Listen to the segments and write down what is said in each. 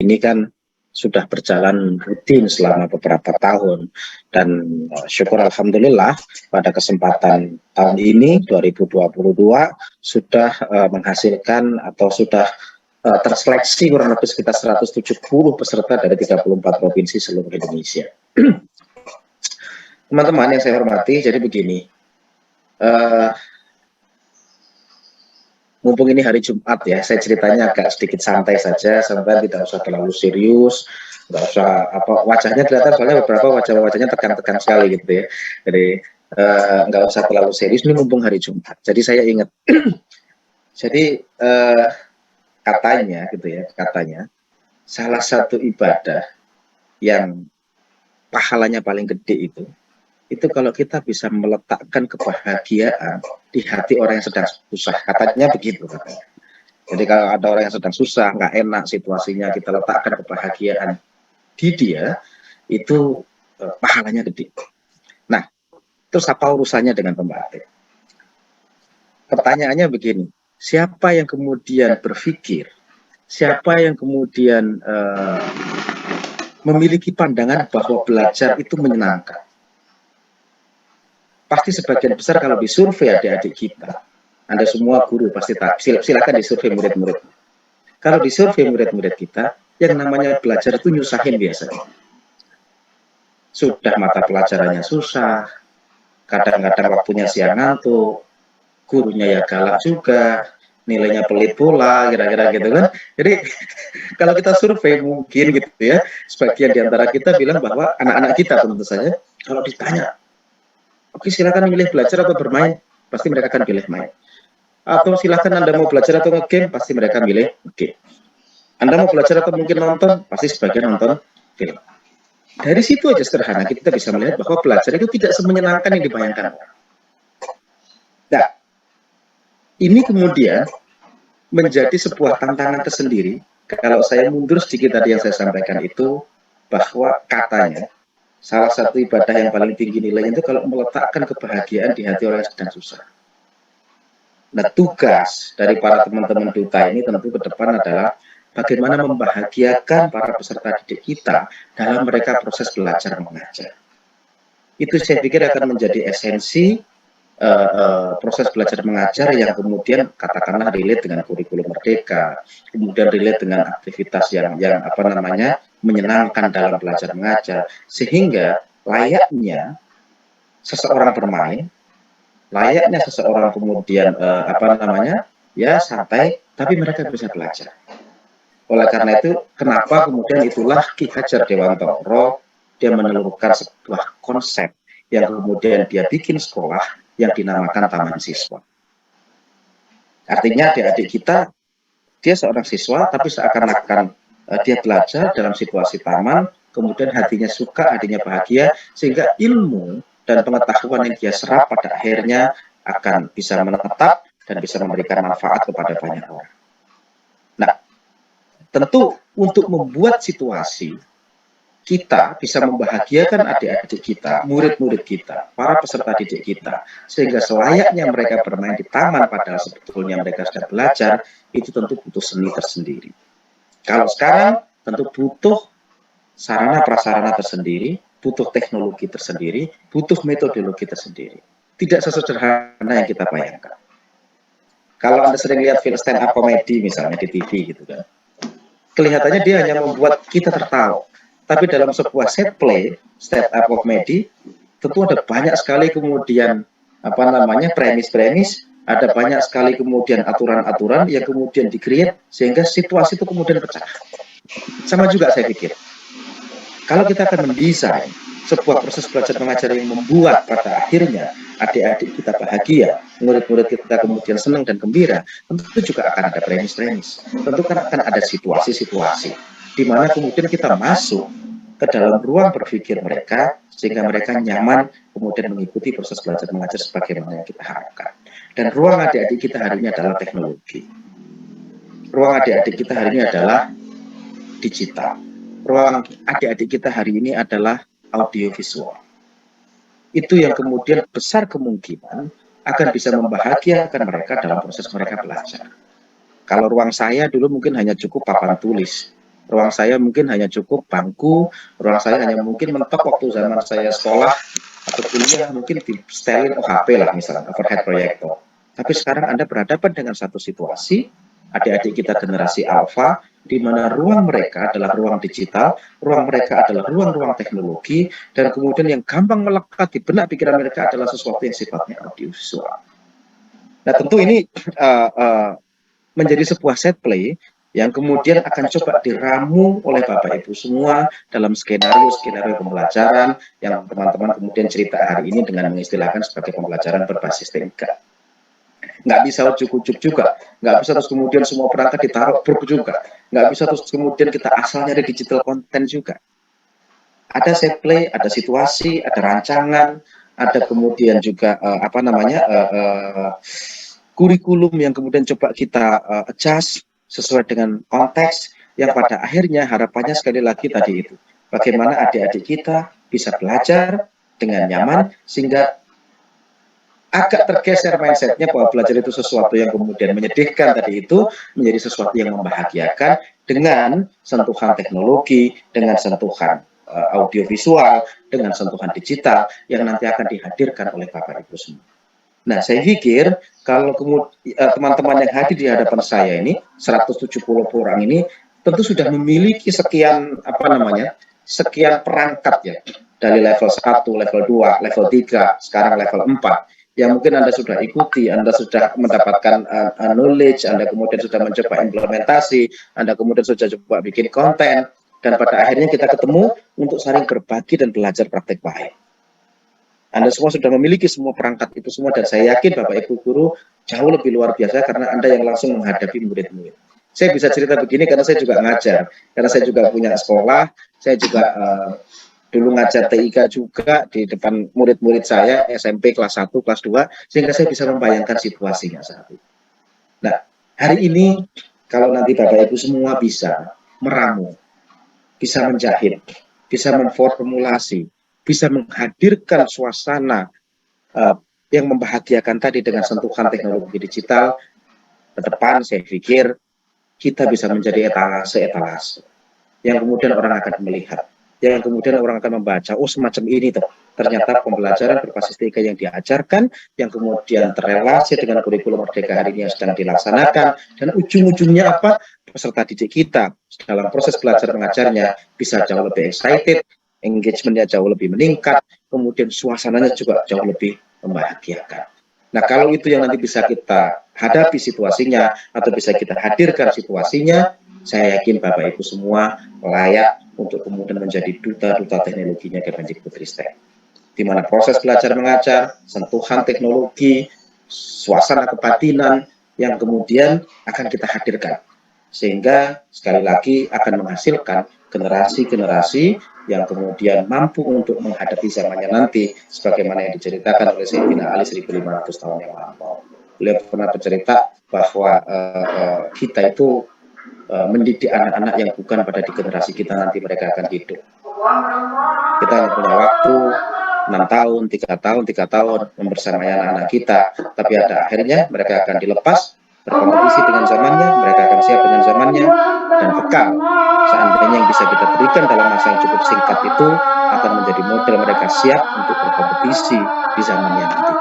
ini kan sudah berjalan rutin selama beberapa tahun, dan syukur alhamdulillah pada kesempatan tahun ini 2022 sudah menghasilkan atau sudah terseleksi kurang lebih sekitar 170 peserta dari 34 provinsi seluruh Indonesia. Teman-teman yang saya hormati, jadi begini, mumpung ini hari Jumat ya, saya ceritanya agak sedikit santai saja, sampai tidak usah terlalu serius, nggak usah wajahnya kelihatan, soalnya beberapa wajahnya tegang-tegang sekali gitu ya. Jadi nggak usah terlalu serius, ini mumpung hari Jumat. Jadi saya ingat, jadi katanya gitu ya, katanya salah satu ibadah yang pahalanya paling gede itu kalau kita bisa meletakkan kebahagiaan di hati orang yang sedang susah, katanya begitu. Jadi kalau ada orang yang sedang susah, nggak enak situasinya, kita letakkan kebahagiaan di dia, itu pahalanya gede. Nah, terus apa urusannya dengan pembatik? Pertanyaannya begini, siapa yang kemudian berpikir, siapa yang kemudian memiliki pandangan bahwa belajar itu menyenangkan? Pasti sebagian besar kalau disurvei adik-adik kita, Anda semua guru pasti tak, silakan disurvei murid-murid. Kalau disurvei murid-murid kita, yang namanya belajar itu nyusahin biasanya. Sudah mata pelajarannya susah, kadang-kadang waktunya siang ngantuk, gurunya ya galak juga, nilainya pelit pula, kira-kira gitu kan. Jadi kalau kita survei mungkin gitu ya, sebagian di antara kita bilang bahwa anak-anak kita tentu saja, kalau ditanya, oke, silakan milih belajar atau bermain, pasti mereka akan pilih main. Atau silakan Anda mau belajar atau nge-game, pasti mereka milih game. Anda mau belajar atau mungkin nonton, pasti sebagian nonton film. Dari situ aja sederhana kita bisa melihat bahwa belajar itu tidak semenyenangkan yang dibayangkan. Nah, ini kemudian menjadi sebuah tantangan tersendiri. Kalau saya mundur sedikit tadi yang saya sampaikan itu, bahwa katanya salah satu ibadah yang paling tinggi nilainya itu kalau meletakkan kebahagiaan di hati orang yang sedang susah. Nah, tugas dari para teman-teman duta ini tentu ke depan adalah bagaimana membahagiakan para peserta didik kita dalam mereka proses belajar mengajar. Itu saya pikir akan menjadi esensi proses belajar mengajar yang kemudian katakanlah relate dengan kurikulum merdeka, kemudian relate dengan aktivitas yang menyenangkan dalam belajar mengajar, sehingga layaknya seseorang bermain, layaknya seseorang kemudian ya santai, tapi mereka bisa belajar. Oleh karena itu, kenapa kemudian itulah Ki Hajar Dewantoro dia menelurkan sebuah konsep yang kemudian dia bikin sekolah yang dinamakan Taman Siswa. Artinya adik-adik kita, dia seorang siswa, tapi seakan-akan dia belajar dalam situasi taman, kemudian hatinya suka, hatinya bahagia, sehingga ilmu dan pengetahuan yang dia serap pada akhirnya akan bisa menetap dan bisa memberikan manfaat kepada banyak orang. Nah, tentu untuk membuat situasi kita bisa membahagiakan adik-adik kita, murid-murid kita, para peserta didik kita, sehingga selayaknya mereka bermain di taman padahal sebetulnya mereka sudah belajar, itu tentu butuh seni tersendiri. Kalau sekarang tentu butuh sarana prasarana tersendiri, butuh teknologi tersendiri, butuh metodologi tersendiri. Tidak sesederhana yang kita bayangkan. Kalau Anda sering lihat film stand up komedi misalnya di TV gitu kan, kelihatannya dia hanya membuat kita tertawa. Tapi dalam sebuah set play, stand up comedy, tentu ada banyak sekali kemudian premis-premis, ada banyak sekali kemudian aturan-aturan yang kemudian di-create sehingga situasi itu kemudian pecah. Sama juga saya pikir, kalau kita akan mendesain sebuah proses belajar mengajar yang membuat pada akhirnya adik-adik kita bahagia, murid-murid kita kemudian senang dan gembira, tentu juga akan ada premis-premis. Tentu kan akan ada situasi-situasi di mana kemudian kita masuk ke dalam ruang berpikir mereka sehingga mereka nyaman kemudian mengikuti proses belajar mengajar sebagaimana yang kita harapkan. Dan ruang adik-adik kita hari ini adalah teknologi. Ruang adik-adik kita hari ini adalah digital. Ruang adik-adik kita hari ini adalah audiovisual. Itu yang kemudian besar kemungkinan akan bisa membahagiakan mereka dalam proses mereka belajar. Kalau ruang saya dulu mungkin hanya cukup papan tulis, Ruang saya mungkin hanya cukup bangku, ruang saya hanya mungkin mentok waktu zaman saya sekolah atau kuliah mungkin di setelin OHP lah misalnya, overhead projector. Tapi sekarang Anda berhadapan dengan satu situasi, adik-adik kita generasi alfa, di mana ruang mereka adalah ruang digital, ruang mereka adalah ruang-ruang teknologi, dan kemudian yang gampang melekat di benak pikiran mereka adalah sesuatu yang sifatnya audiovisual. Nah tentu ini menjadi sebuah set play yang kemudian akan coba diramu oleh Bapak Ibu semua dalam skenario pembelajaran yang teman-teman kemudian cerita hari ini dengan mengistilahkan sebagai pembelajaran berbasis TIK. Nggak bisa ujuk-ujuk juga, nggak bisa terus kemudian semua perangkat ditaruh buruk juga, nggak bisa terus kemudian kita asal nyari digital content juga. Ada set play, ada situasi, ada rancangan, ada kemudian juga kurikulum yang kemudian coba kita adjust sesuai dengan konteks yang pada akhirnya harapannya sekali lagi tadi itu. Bagaimana adik-adik kita bisa belajar dengan nyaman sehingga agak tergeser mindsetnya bahwa belajar itu sesuatu yang kemudian menyedihkan tadi itu menjadi sesuatu yang membahagiakan dengan sentuhan teknologi, dengan sentuhan audiovisual, dengan sentuhan digital yang nanti akan dihadirkan oleh Bapak Ibu semua. Nah, saya pikir kalau teman-teman yang hadir di hadapan saya ini, 170 orang ini, tentu sudah memiliki sekian, sekian perangkat ya, dari level 1, level 2, level 3, sekarang level 4, yang mungkin Anda sudah ikuti, Anda sudah mendapatkan knowledge, Anda kemudian sudah mencoba implementasi, Anda kemudian sudah coba bikin konten, dan pada akhirnya kita ketemu untuk saling berbagi dan belajar praktek baik. Anda semua sudah memiliki semua perangkat itu semua dan saya yakin Bapak Ibu guru jauh lebih luar biasa karena Anda yang langsung menghadapi murid-murid. Saya bisa cerita begini karena saya juga ngajar, karena saya juga punya sekolah, saya juga dulu ngajar TIK juga di depan murid-murid saya SMP kelas 1, kelas 2, sehingga saya bisa membayangkan situasinya saat itu. Nah, hari ini kalau nanti Bapak Ibu semua bisa meramu, bisa menjahit, bisa memformulasi, bisa menghadirkan suasana yang membahagiakan tadi dengan sentuhan teknologi digital, ke depan saya pikir kita bisa menjadi etalase yang kemudian orang akan melihat, yang kemudian orang akan membaca, oh semacam ini tuh, ternyata pembelajaran berbasis TIK yang diajarkan, yang kemudian terrelasi dengan kurikulum Merdeka hari ini yang sedang dilaksanakan, dan ujung-ujungnya apa? Peserta didik kita dalam proses belajar mengajarnya bisa jauh lebih excited, engagementnya jauh lebih meningkat, kemudian suasananya juga jauh lebih membahagiakan. Nah, kalau itu yang nanti bisa kita hadapi situasinya atau bisa kita hadirkan situasinya, saya yakin Bapak Ibu semua layak untuk kemudian menjadi duta-duta teknologinya Kemendikbudristek. Di mana proses belajar mengajar, sentuhan teknologi, suasana kebatinan yang kemudian akan kita hadirkan. Sehingga sekali lagi akan menghasilkan generasi-generasi yang kemudian mampu untuk menghadapi zamannya nanti sebagaimana yang diceritakan oleh Sayyidina Ali 1500 tahun yang lalu. Beliau pernah bercerita bahwa kita itu mendidik anak-anak yang bukan pada di generasi kita nanti mereka akan hidup. Kita hanya punya waktu 6 tahun, 3 tahun membersamai anak-anak kita, tapi ada akhirnya mereka akan dilepas berkompetisi dengan zamannya, mereka akan siap dengan zamannya, dan bekal seandainya yang bisa kita berikan dalam masa yang cukup singkat itu akan menjadi model mereka siap untuk berkompetisi di zamannya nanti.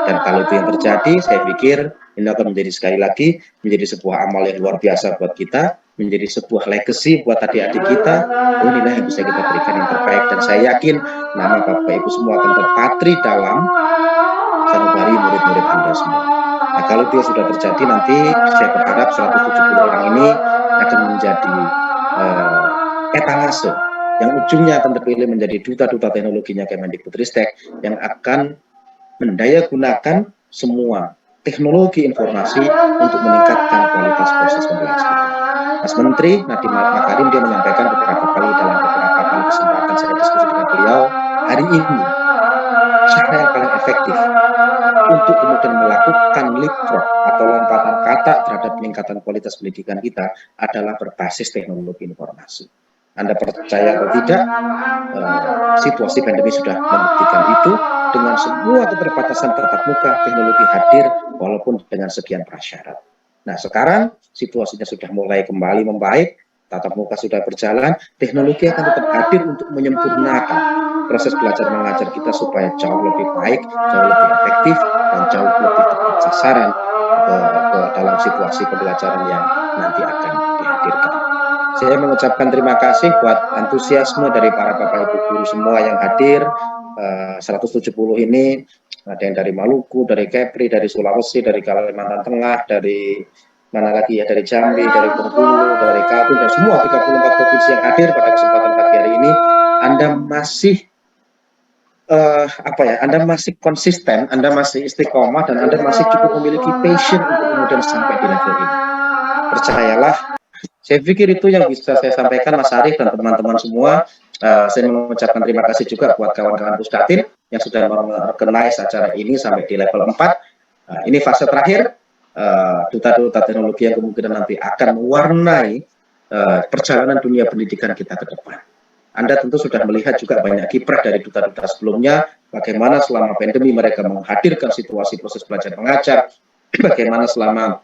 Dan kalau itu yang terjadi, saya pikir ini akan menjadi sekali lagi menjadi sebuah amal yang luar biasa buat kita, menjadi sebuah legacy buat adik-adik kita. Oh, inilah yang bisa kita berikan yang terbaik, dan saya yakin nama Bapak Ibu semua akan terpatri dalam sanubari murid-murid Anda semua. Nah, kalau itu sudah terjadi nanti, saya berharap 170 orang ini akan menjadi etalase yang ujungnya akan terpilih menjadi duta-duta teknologinya Kemendikbudristek yang akan mendaya gunakan semua teknologi informasi untuk meningkatkan kualitas proses pembelajaran. Mas Menteri Nadiem Makarim dia menyampaikan beberapa kali dalam beberapa kali kesempatan saya diskusi dengan beliau, hari ini cara yang paling efektif untuk kemudian melakukan leapfrog atau lompatan kata terhadap peningkatan kualitas pendidikan kita adalah berbasis teknologi informasi. Anda percaya atau tidak, situasi pandemi sudah membuktikan itu. Dengan semua keterbatasan tatap muka, teknologi hadir walaupun dengan sekian prasyarat. Nah, sekarang situasinya sudah mulai kembali membaik, tatap muka sudah berjalan, teknologi akan tetap hadir untuk menyempurnakan proses belajar mengajar kita supaya jauh lebih baik, jauh lebih efektif, dan jauh lebih tepat sasaran ke dalam situasi pembelajaran yang nanti akan dihadirkan. Saya mengucapkan terima kasih buat antusiasme dari para Bapak Ibu guru semua yang hadir. 170 ini, ada yang dari Maluku, dari Kepri, dari Sulawesi, dari Kalimantan Tengah, dari mana lagi ya, dari Jambi, dari Bengkulu, dari Kaltim, dan semua 34 provinsi yang hadir pada kesempatan pagi hari ini. Anda masih Anda masih konsisten, Anda masih istiqomah, dan Anda masih cukup memiliki passion untuk kemudian sampai di level ini. Percayalah, saya pikir itu yang bisa saya sampaikan, Mas Arief dan teman-teman semua. Saya mengucapkan terima kasih juga buat kawan-kawan Pusdatin yang sudah mengorganize acara ini sampai di level 4. Ini fase terakhir, duta-duta teknologi yang kemungkinan nanti akan mewarnai perjalanan dunia pendidikan kita ke depan. Anda tentu sudah melihat juga banyak kiprah dari duta-duta sebelumnya, bagaimana selama pandemi mereka menghadirkan situasi proses belajar mengajar, bagaimana selama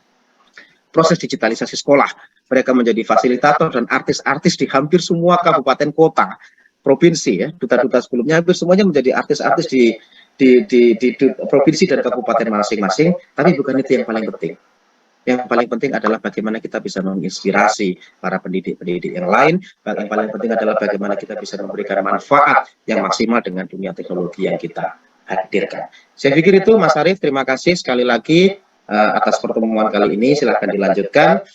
proses digitalisasi sekolah, mereka menjadi fasilitator dan artis-artis di hampir semua kabupaten kota, provinsi ya. Duta-duta sebelumnya hampir semuanya menjadi artis-artis di provinsi dan kabupaten masing-masing, tapi bukan itu yang paling penting. Yang paling penting adalah bagaimana kita bisa menginspirasi para pendidik-pendidik yang lain. Yang paling penting adalah bagaimana kita bisa memberikan manfaat yang maksimal dengan dunia teknologi yang kita hadirkan. Saya pikir itu, Mas Arief, terima kasih sekali lagi atas pertemuan kali ini. Silahkan dilanjutkan.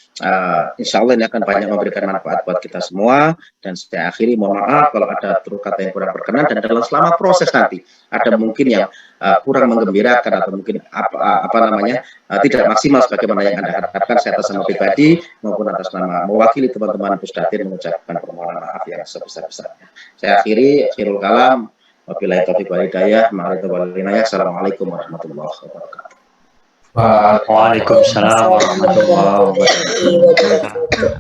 Insya Allah ini akan banyak memberikan manfaat buat kita semua. Dan saya akhiri, mohon maaf kalau ada tutur kata yang kurang berkenan, dan dalam selama proses nanti ada mungkin yang kurang menggembirakan atau mungkin tidak maksimal sebagaimana yang Anda harapkan. Saya atas nama pribadi maupun atas nama mewakili teman-teman Pusdatin mengucapkan permohonan maaf yang sebesar-besarnya. Saya akhiri, akhirul kalam. Wabillahi taufiq wal hidayah. Assalamualaikum warahmatullahi wabarakatuh. Waalaikumsalam warahmatullahi wabarakatuh.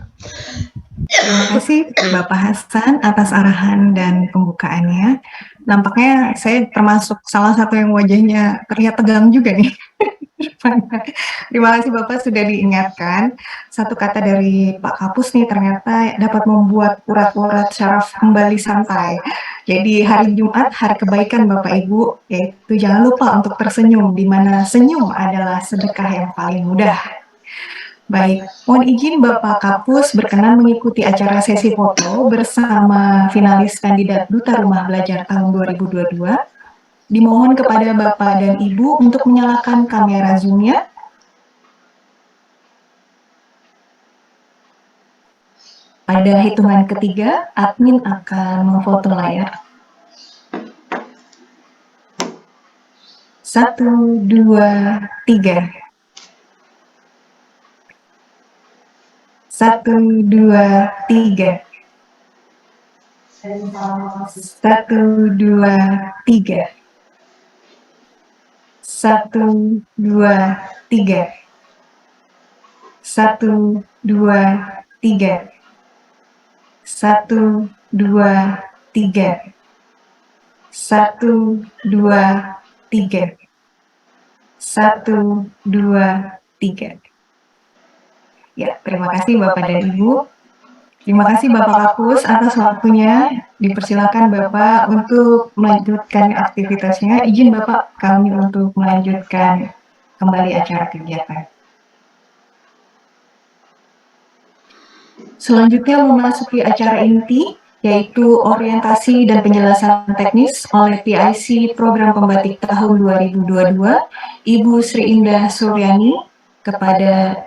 Terima kasih Bapak Hasan atas arahan dan pembukaannya. Nampaknya saya termasuk salah satu yang wajahnya terlihat tegang juga nih. Terima kasih Bapak sudah diingatkan. Satu kata dari Pak Kapus nih ternyata dapat membuat urat-urat syaraf kembali santai. Jadi hari Jumat, hari kebaikan Bapak Ibu, yaitu jangan lupa untuk tersenyum, di mana senyum adalah sedekah yang paling mudah. Baik, mohon izin Bapak Kapus berkenan mengikuti acara sesi foto bersama finalis kandidat Duta Rumah Belajar tahun 2022. Dimohon kepada Bapak dan Ibu untuk menyalakan kamera Zoom-nya. Pada hitungan ketiga, admin akan memfoto layar. 1, 2, 3. 1, 2, 3. 1, 2, 3. 1, 2, 3. 1, 2, 3. 1, 2, 3. 1, 2, 3. 1, 2, 3. Ya, terima kasih Bapak dan Ibu. Terima kasih Bapak Kapus atas waktunya. Dipersilakan Bapak untuk melanjutkan aktivitasnya. Izin Bapak kami untuk melanjutkan kembali acara kegiatan. Selanjutnya memasuki acara inti, yaitu orientasi dan penjelasan teknis oleh PIC Program Pembatik tahun 2022, Ibu Sri Indah Suryani. Kepada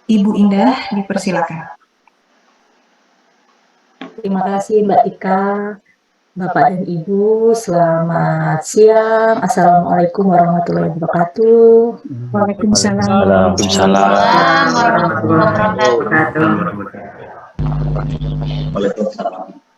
Ibu Indah, dipersilakan. Terima kasih Mbak Tika, Bapak dan Ibu, selamat siang. Assalamualaikum warahmatullahi wabarakatuh. Waalaikumsalam. Waalaikumsalam warahmatullahi wabarakatuh. Waalaikumsalam.